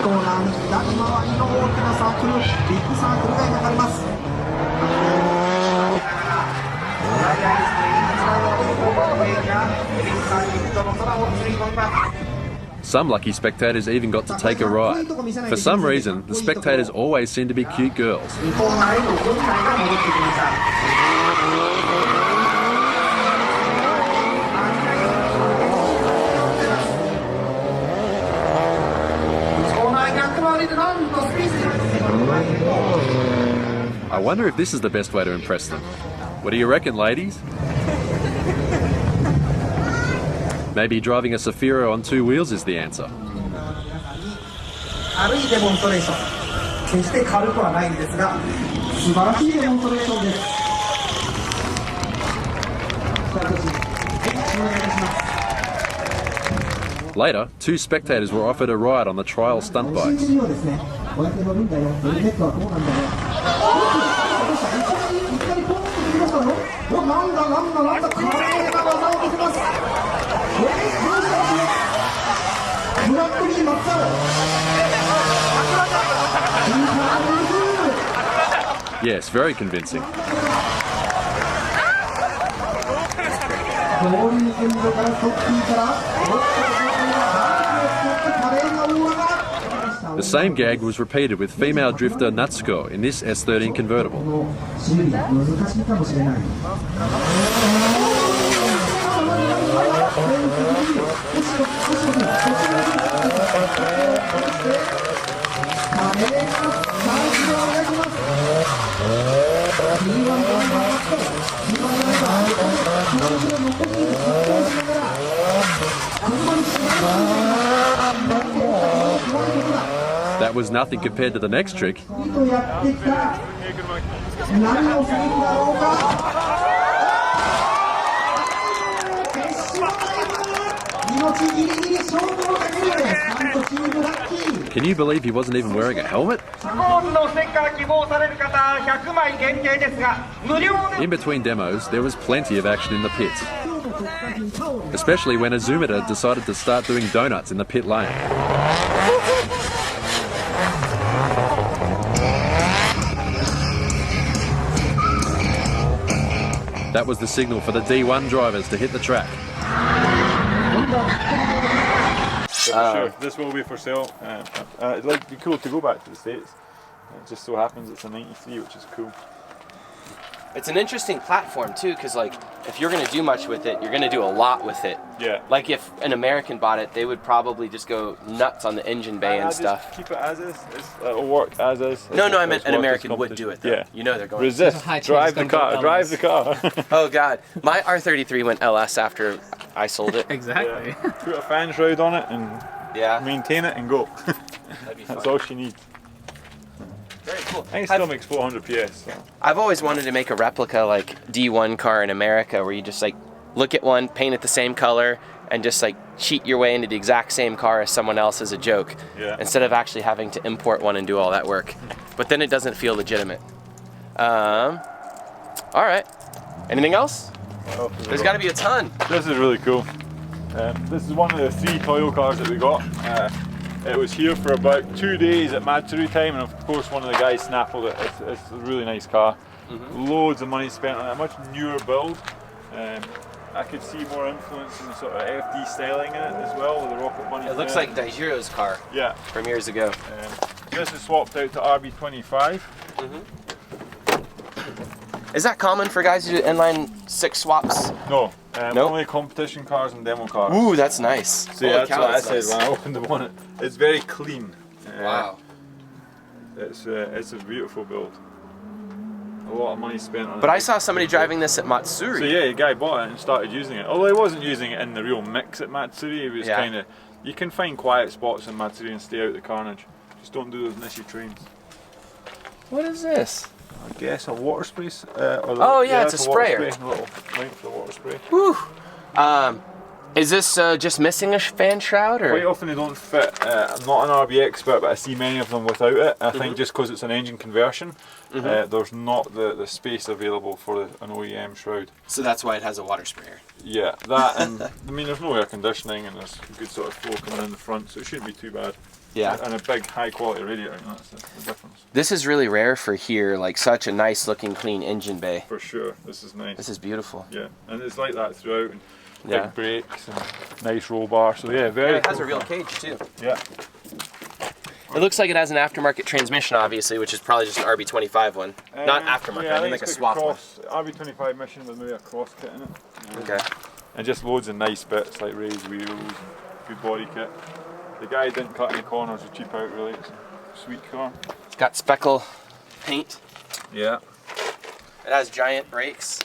コーナーに左回りの大きなサークル、ビッグサークルが描かれます。 Some lucky spectators even got to take a ride. For some reason, the spectators always seem to be cute girls. I wonder if this is the best way to impress them. What do you reckon, ladies? Maybe driving a Safiro on 2 wheels is the answer. 軽いデモンストレーション。決して軽くはないんですが、素晴らしいデモンストレーションです。お願いいたします。 Later, 2 spectators were offered a ride on the trial stunt bikes. Yes, very convincing. The same gag was repeated with female drifter Natsuko in this S13 convertible. That was nothing compared to the next trick. やってきた何をするんだろうか決死のタイム命ギリギリ勝負をかけるスタントチームラッキー Can you believe he wasn't even wearing a helmet? コーンのステッカー希望される方100枚限定ですが無料で In between demos, there was plenty of action in the pits. Especially when Azumida decided to start doing donuts in the pit lane. That was the signal for the D1 drivers to hit the track. For sure, this will be for sale. It'd be cool to go back to the States. It just so happens it's a 93, which is cool. It's an interesting platform too, because like if you're going to do much with it, you're going to do a lot with it. Yeah. Like if an American bought it, they would probably just go nuts on the engine bay and stuff. Just keep it as is. It'll work as is. No, I meant an American would do it though. Yeah. You know they're going Resist. High chance Drive the it's gonna car. go Drive the LS. car. Oh God, my R33 went LS after I sold it. Exactly. Yeah. Put a fan shroud on it and Yeah, maintain it and go. that'd be That's fun. all she needs. Very cool. I think it still makes 400 PS. So. I've always wanted to make a replica like D1 car in America, where you just like look at one, paint it the same color, and just like cheat your way into the exact same car as someone else as a joke, Yeah. instead of actually having to import one and do all that work. But then it doesn't feel legitimate. All right. Anything else? There's got to be a ton. This is really cool. This is one of the 3 Toyo cars that we got. It was here for about 2 days at Matsuri time, and of course one of the guys snaffled it. It's a really nice car. Loads of money spent on it, a much newer build. I could see more influence in the sort of FD styling in it as well, with the rocket money. It looks like Daijiro's car Yeah. from years ago. This is swapped out to RB25. Is that common for guys who do inline 6 swaps? No, Nope. only competition cars and demo cars. Ooh, that's nice. See, Holy that's cow, what I that's said nice. when I opened the bonnet. It's very clean. Wow. It's a beautiful build. A lot of money spent on it. But I saw somebody driving this at Matsuri. So yeah, a guy bought it and started using it. Although he wasn't using it in the real mix at Matsuri, it was Yeah. kind of. You can find quiet spots in Matsuri and stay out of the carnage. Just don't do those Nishi trains. What is this? I guess a water spray. Oh, yeah, it's that's a water sprayer. spray, a little link for the water spray. Whew. Is this just missing a fan shroud, Quite or? often they don't fit. I'm not an RB expert, but I see many of them without it. I think just because it's an engine conversion, there's not the space available for an OEM shroud. So that's why it has a water sprayer. Yeah, that and I mean there's no air conditioning and there's good sort of flow coming in the front, so it shouldn't be too bad. Yeah. And a big high quality radiator, and that's the difference. This is really rare for here, like such a nice looking clean engine bay. For sure, this is nice. This is beautiful. Yeah, and it's like that throughout. And Yeah. big brakes and nice roll bar. So yeah, very. Yeah, it has cool a real car. cage too. Yeah. It looks like it has an aftermarket transmission, obviously, which is probably just an RB25 one. Not aftermarket, Yeah, I mean like a swap one. RB25 mission with maybe a cross kit in it. Okay. And just loads of nice bits like raised wheels, good body kit. The guy didn't cut any corners to cheap out really. It's a sweet car. It's got speckle paint. Yeah. It has giant brakes.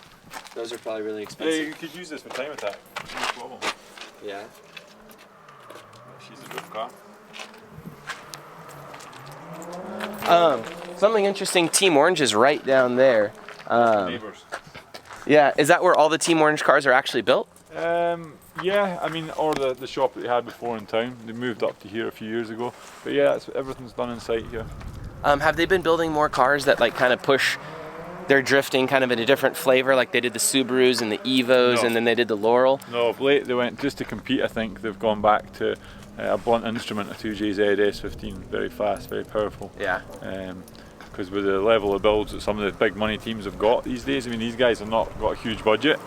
Those are probably really Yeah, expensive. you could use this for time attack. No problem. Yeah. She's a good car. Something interesting, Team Orange is right down there. Neighbours. Yeah, is that where all the Team Orange cars are actually built? Yeah, I mean, or the shop that they had before in town. They moved up to here a few years ago. But yeah, everything's done in sight here. Have they been building more cars that like kind of push their drifting kind of in a different flavor, like they did the Subarus and the Evos, No. and then they did the Laurel? No, of late they went just to compete. I think they've gone back to a blunt instrument, a 2JZ S15, very fast, very powerful. Yeah. Because with the level of builds that some of the big money teams have got these days, I mean, these guys have not got a huge budget.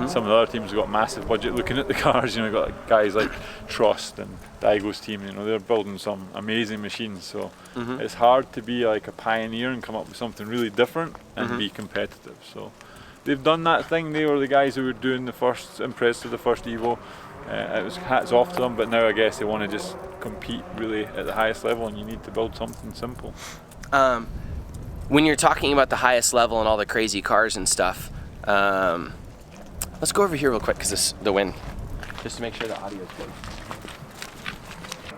Some of the other teams have got massive budget looking at the cars. You know, you've got guys like Trust and Daigo's team. You know, they're building some amazing machines. So it's hard to be like a pioneer and come up with something really different and be competitive. So they've done that thing. They were the guys who were doing the first Impreza, the first Evo. It was hats off to them, but now I guess they want to just compete really at the highest level, and you need to build something simple. When you're talking about the highest level and all the crazy cars and stuff, let's go over here real quick because the wind, just to make sure the audio is good.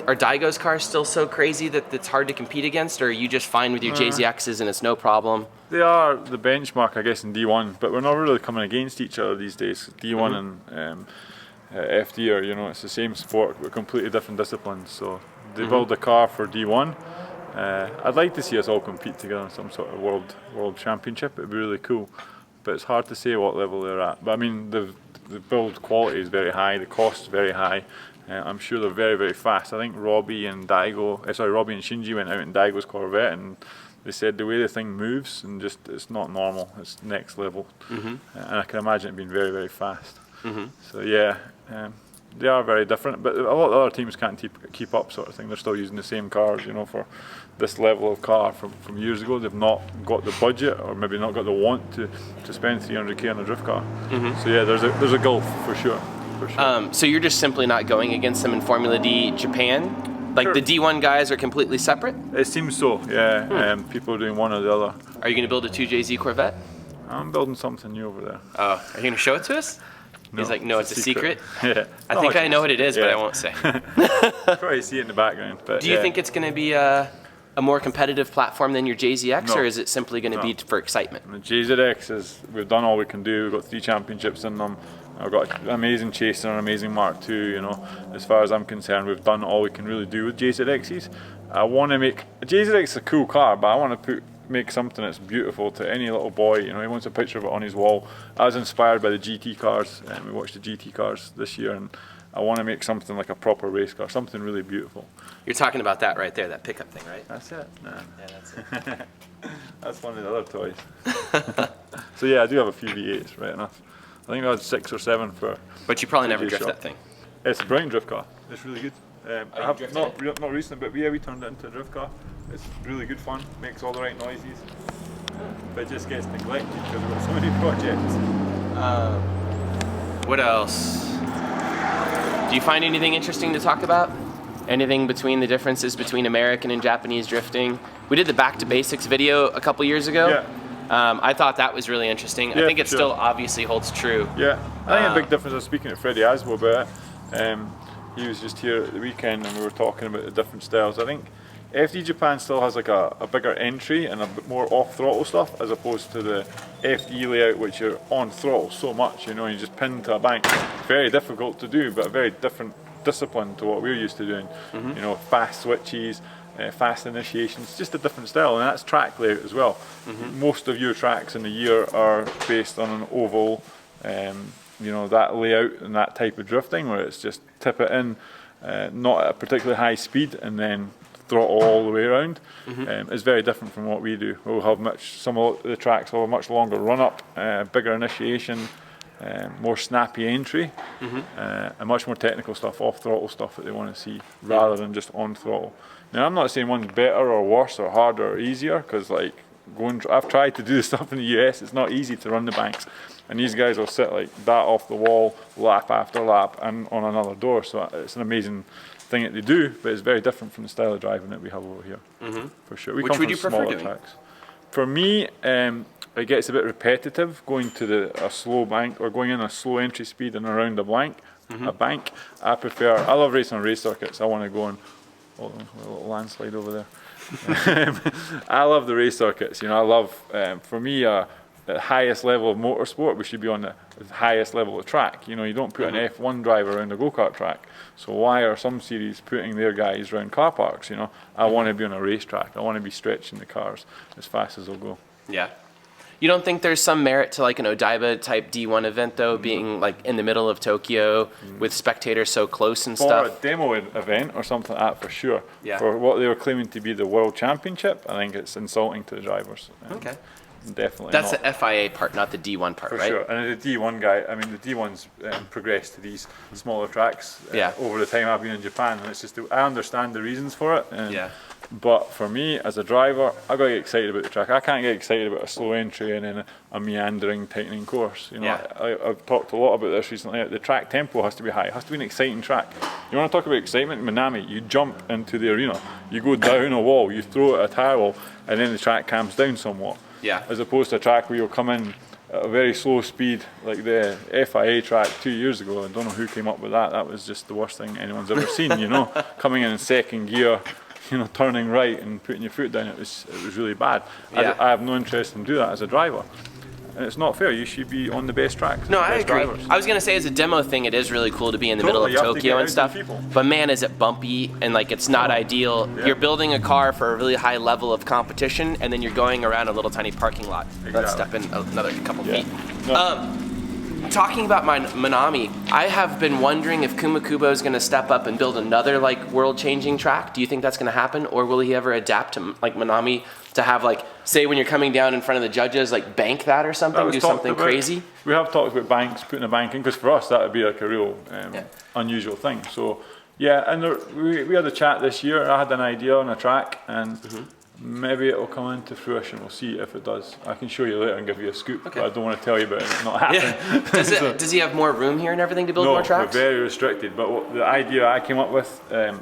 Are Daigo's cars still so crazy that it's hard to compete against, or are you just fine with your JZXs and it's no problem? They are the benchmark, I guess, in D1, but we're not really coming against each other these days. D1 and FD are, you know, it's the same sport, but completely different disciplines. So they build a car for D1. I'd like to see us all compete together in some sort of world championship. It'd be really cool, but it's hard to say what level they're at. But I mean, the build quality is very high, the cost is very high. I'm sure they're very, very fast. I think Robbie and Shinji went out in Daigo's Corvette, and they said the way the thing moves and just it's not normal. It's next level, and I can imagine it being very, very fast. So yeah, they are very different. But a lot of other teams can't keep up, sort of thing. They're still using the same cars, you know, for this level of car from years ago. They've not got the budget, or maybe not got the want to spend 300k on a drift car. So yeah, there's a gulf for sure. So you're just simply not going against them in Formula D Japan? Like the D1 guys are completely separate? It seems so, yeah. People are doing one or the other. Are you going to build a 2JZ Corvette? I'm building something new over there. Oh, are you going to show it to us? No, he's like, no, it's a secret. Yeah. I think I know what it is, but I won't say. Probably see it in the background. But do you think it's going to be a more competitive platform than your JZX, No. or is it simply going to be for excitement? The JZX is, we've done all we can do. We've got 3 championships in them. I've got an amazing chaser and an amazing Mark II, you know. As far as I'm concerned, we've done all we can really do with JZXs. I want to make, a JZX is a cool car, but I want to make something that's beautiful to any little boy, you know. He wants a picture of it on his wall. I was inspired by the GT cars, and we watched the GT cars this year, and I want to make something like a proper race car, something really beautiful. You're talking about that right there, that pickup thing, right? That's it. Nah. Yeah, that's it. That's one of the other toys. So yeah, I do have a few V8s, right enough. I think I had 6 or 7 for. But you probably never DJ drift shop. that thing. It's a brilliant drift car. It's really good. I have drifted not recent, but yeah, we turned it into a drift car. It's really good fun. Makes all the right noises, but it just gets neglected because we've got so many projects. What else? Do you find anything interesting to talk about? Anything between the differences between American and Japanese drifting? We did the Back to Basics video a couple years ago. Yeah. I thought that was really interesting. Yeah, I think it sure. still obviously holds true. Yeah, I think a big difference. I was speaking to Freddie Asbo about it. He was just here at the weekend and we were talking about the different styles. I think FD Japan still has like a bigger entry and a bit more off-throttle stuff, as opposed to the FD layout, which you're on throttle so much, you know, you just pin to a bank. Very difficult to do, but a very different discipline to what we're used to doing. You know, fast switches, fast initiations, just a different style, and that's track layout as well. Most of your tracks in the year are based on an oval, you know, that layout and that type of drifting where it's just tip it in, not at a particularly high speed and then throttle all the way around. It's very different from what we do. We'll have some of the tracks will have a much longer run up, bigger initiation, more snappy entry, and much more technical stuff, off throttle stuff that they want to see rather than just on throttle. Now, I'm not saying one's better or worse or harder or easier, because like I've tried to do the stuff in the US. It's not easy to run the banks, and these guys will sit like that off the wall, lap after lap, and on another door. So it's an amazing thing that they do, but it's very different from the style of driving that we have over here, for sure. Which would you prefer doing? Tracks. For me, it gets a bit repetitive going to a slow bank or going in a slow entry speed and around a bank. I love racing on race circuits. I want to go on. Hold on, a little landslide over there. I love the race circuits. You know, I love, for me, the highest level of motorsport, we should be on the highest level of track. You know, you don't put an F1 driver around a go-kart track. So why are some series putting their guys around car parks? You know, I want to be on a racetrack. I want to be stretching the cars as fast as they'll go. Yeah. You don't think there's some merit to like an Odaiba type D1 event though, being like in the middle of Tokyo with spectators so close and stuff? For a demo event or something like that, for sure. Yeah. For what they were claiming to be the world championship, I think it's insulting to the drivers. Okay. definitely That's not. the FIA part, not the D1 part, For right? sure. And the D1 guy, I mean, the D1's progressed to these smaller tracks over the time I've been in Japan, and it's just, I understand the reasons for it. Yeah. But for me, as a driver, I've got to get excited about the track. I can't get excited about a slow entry and then a meandering, tightening course. You know, Yeah. I've talked a lot about this recently. The track tempo has to be high. It has to be an exciting track. You want to talk about excitement? Minami, you jump into the arena, you go down a wall, you throw at a tire wall, and then the track calms down somewhat. Yeah. As opposed to a track where you'll come in at a very slow speed, like the FIA track 2 years ago. I don't know who came up with that. That was just the worst thing anyone's ever seen. You know, coming in second gear, you know, turning right and putting your foot down. It was really bad. Yeah. I have no interest in doing that as a driver. And it's not fair. You should be on the best tracks. No, the I best agree. drivers. I was gonna say as a demo thing, it is really cool to be in the middle of Totally, you have to Tokyo get and out stuff. to people. But man, is it bumpy and like it's not ideal. Yeah. You're building a car for a really high level of competition, and then you're going around a little tiny parking lot. Let's step in another couple feet. No. Talking about my Minami, I have been wondering if Kumakubo is going to step up and build another like world-changing track. Do you think that's going to happen, or will he ever adapt to like Minami to have like, say when you're coming down in front of the judges, like bank that or something, do something crazy? We have talked about banks, putting a bank in, because for us that would be like a real unusual thing. So yeah, and we had a chat this year. I had an idea on a track, and maybe it'll come into fruition. We'll see if it does. I can show you later and give you a scoop, but I don't want to tell you about it not happening. Does he have more room here and everything to build more tracks? No, we're very restricted. But the idea I came up with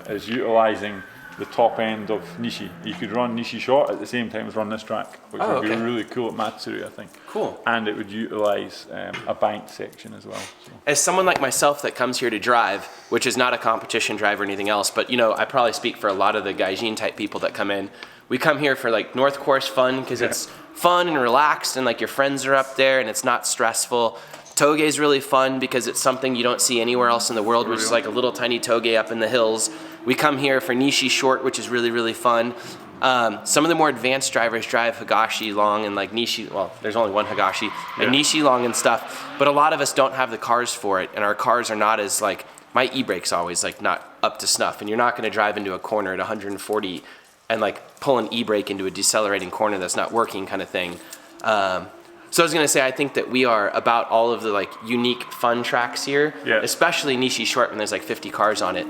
is utilising the top end of Nishi. You could run Nishi short at the same time as run this track, which would be really cool at Matsuri, I think. Cool. And it would utilise a banked section as well. So. As someone like myself that comes here to drive, which is not a competition drive or anything else, but you know, I probably speak for a lot of the Gaijin type people that come in. We come here for like North Course fun because it's fun and relaxed and like your friends are up there and it's not stressful. Toge is really fun because it's something you don't see anywhere else in the world, which is like a little tiny toge up in the hills. We come here for Nishi short, which is really, really fun. Some of the more advanced drivers drive Higashi long and like Nishi, well, there's only one Higashi, and Nishi long and stuff, but a lot of us don't have the cars for it, and our cars are not as like, my e-brake's always like not up to snuff, and you're not gonna drive into a corner at 140 and like pull an e-brake into a decelerating corner that's not working kind of thing. So I was gonna say, I think that we are about all of the like unique fun tracks here, especially Nishi short when there's like 50 cars on it.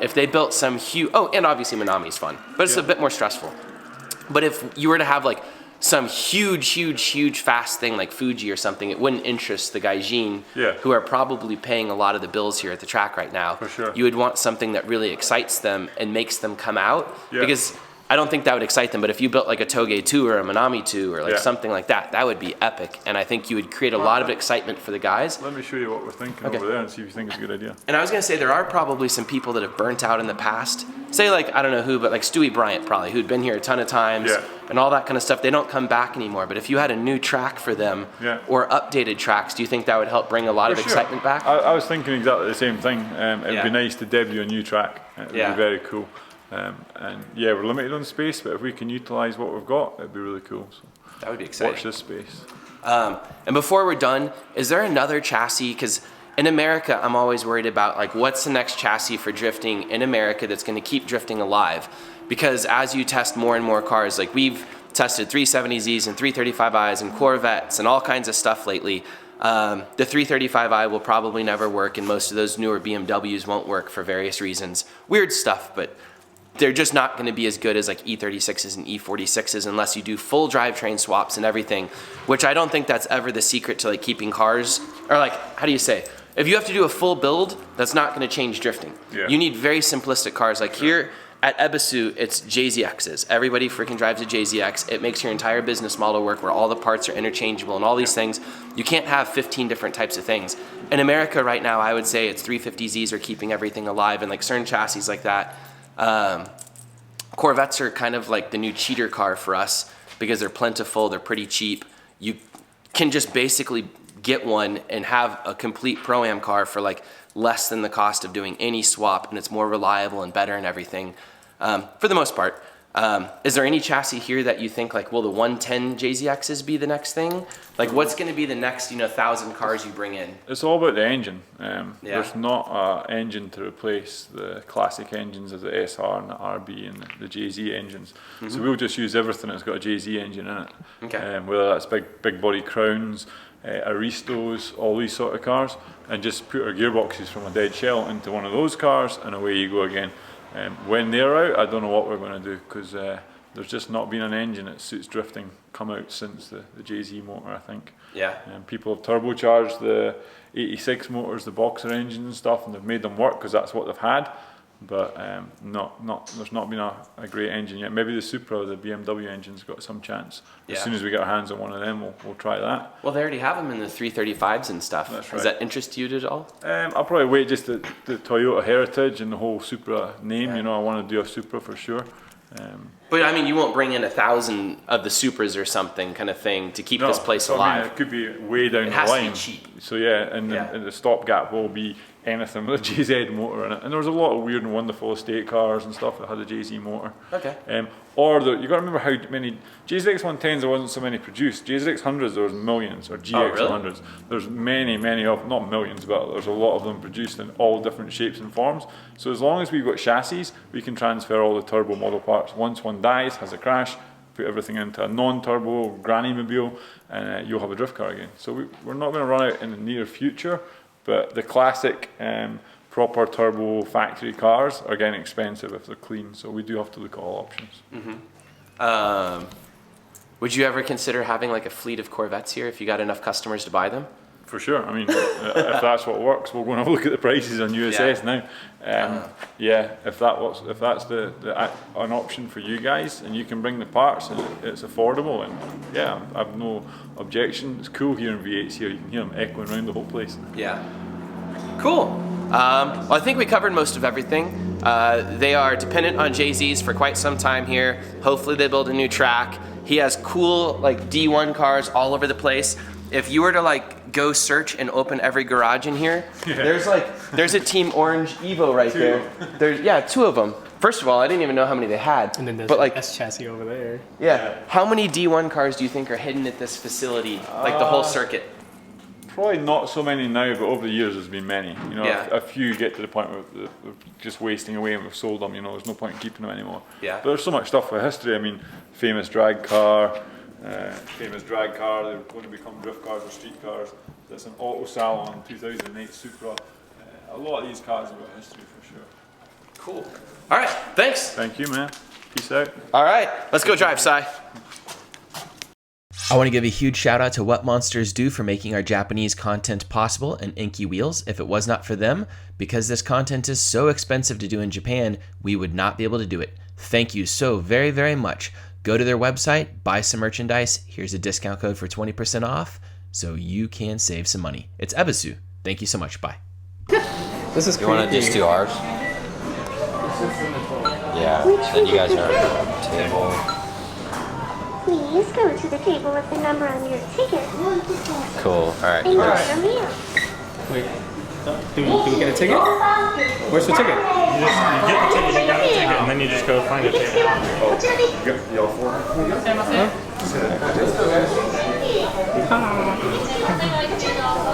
If they built some huge, and obviously Minami's fun, but it's a bit more stressful. But if you were to have like some huge fast thing like Fuji or something, it wouldn't interest the Gaijin, who are probably paying a lot of the bills here at the track right now. For sure. You would want something that really excites them and makes them come out, because I don't think that would excite them, but if you built like a Toge 2 or a Minami 2 or like something like that, that would be epic. And I think you would create a lot of excitement for the guys. Let me show you what we're thinking over there and see if you think it's a good idea. And I was gonna say, there are probably some people that have burnt out in the past. Say like, I don't know who, but like Stewie Bryant probably, who'd been here a ton of times and all that kind of stuff. They don't come back anymore, but if you had a new track for them or updated tracks, do you think that would help bring a lot of excitement back? I was thinking exactly the same thing. It'd be nice to debut a new track. It would be very cool. And yeah, we're limited on space, but if we can utilise what we've got, it'd be really cool. So that would be exciting. Watch this space. And before we're done, is there another chassis? Because in America, I'm always worried about like, what's the next chassis for drifting in America that's going to keep drifting alive? Because as you test more and more cars, like we've tested 370Zs and 335Is and Corvettes and all kinds of stuff lately. The 335i will probably never work, and most of those newer BMWs won't work for various reasons. Weird stuff, but they're just not going to be as good as like E36s and E46s unless you do full drivetrain swaps and everything, which I don't think that's ever the secret to like keeping cars, or like, how do you say? If you have to do a full build, that's not going to change drifting. You need very simplistic cars. Like here at Ebisu, it's JZXs. Everybody freaking drives a JZX. It makes your entire business model work where all the parts are interchangeable and all these things. You can't have 15 different types of things. In America right now, I would say it's 350Zs are keeping everything alive, and like certain chassis like that. Corvettes are kind of like the new cheater car for us because they're plentiful, they're pretty cheap. You can just basically get one and have a complete Pro-Am car for like less than the cost of doing any swap, and it's more reliable and better and everything, for the most part. Is there any chassis here that you think like, will the 110 JZXs be the next thing? Like what's going to be the next, 1,000 cars you bring in? It's all about the engine. There's not an engine to replace the classic engines of the SR and the RB and the JZ engines. So we'll just use everything that's got a JZ engine in it. Okay. Whether that's big body Crowns, Aristos, all these sort of cars, and just put our gearboxes from a dead shell into one of those cars and away you go again. When they're out, I don't know what we're going to do because there's just not been an engine that suits drifting come out since the JZ motor, I think. Yeah. People have turbocharged the 86 motors, the boxer engines and stuff, and they've made them work because that's what they've had. But there's not been a great engine yet. Maybe the Supra, the BMW engine's got some chance. As soon as we get our hands on one of them, we'll try that. Well, they already have them in the 335s and stuff. That's right. Does that interest you at all? I'll probably wait just the Toyota heritage and the whole Supra name. I want to do a Supra for sure. But I mean, you won't bring in 1,000 of the Supras or something kind of thing to keep this place alive. I mean, it could be way down It the has to line. be cheap. So and the stopgap will be anything with a JZ motor in it. And there was a lot of weird and wonderful estate cars and stuff that had a JZ motor. Okay. You got to remember how many JZX 110s there wasn't so many produced. JZX 100s there was millions, or GX 100s. There's many of, not millions, but there's a lot of them produced in all different shapes and forms. So as long as we've got chassis, we can transfer all the turbo model parts. Once one dies, has a crash, put everything into a non-turbo granny mobile, and you'll have a drift car again. So we're not going to run out in the near future, but the classic proper turbo factory cars are getting expensive if they're clean, so we do have to look at all options. Would you ever consider having like a fleet of Corvettes here if you got enough customers to buy them? For sure. I mean, if that's what works, we'll go and have a look at the prices on USS now. If that's an option for you guys, and you can bring the parts and it's affordable, and I have no objection. It's cool here in V8s here. You can hear them echoing around the whole place. Yeah. Cool. Well, I think we covered most of everything. They are dependent on JZs for quite some time here. Hopefully they build a new track. He has cool like D1 cars all over the place. If you were to like go search and open every garage in here, there's a Team Orange Evo right there. There's 2 of them. First of all, I didn't even know how many they had. And then there's like S chassis over there. Yeah. How many D1 cars do you think are hidden at this facility, like the whole circuit? Probably not so many now, but over the years there's been many. A few get to the point where they're just wasting away and we've sold them. There's no point in keeping them anymore. Yeah. But there's so much stuff for history. I mean, famous drag car. They're going to become drift cars or street cars. There's an Auto Salon 2008 Supra. A lot of these cars have got history for sure. Cool. All right. Thanks. Thank you, man. Peace out. All right. Let's go drive, Si. I want to give a huge shout out to What Monsters Do for making our Japanese content possible, and Inky Wheels. If it was not for them, because this content is so expensive to do in Japan, we would not be able to do it. Thank you so very, very much. Go to their website, buy some merchandise. Here's a discount code for 20% off so you can save some money. It's Ebisu. Thank you so much. Bye. This is You want to just do ours? Yeah. Then you guys are at the table. Please go to the table with the number on your ticket. Cool. All right. Enjoy your meal. Wait, do we get a ticket? Where's the ticket? You get the ticket, you got the ticket, and then you just go find a ticket. Y'all for? Huh?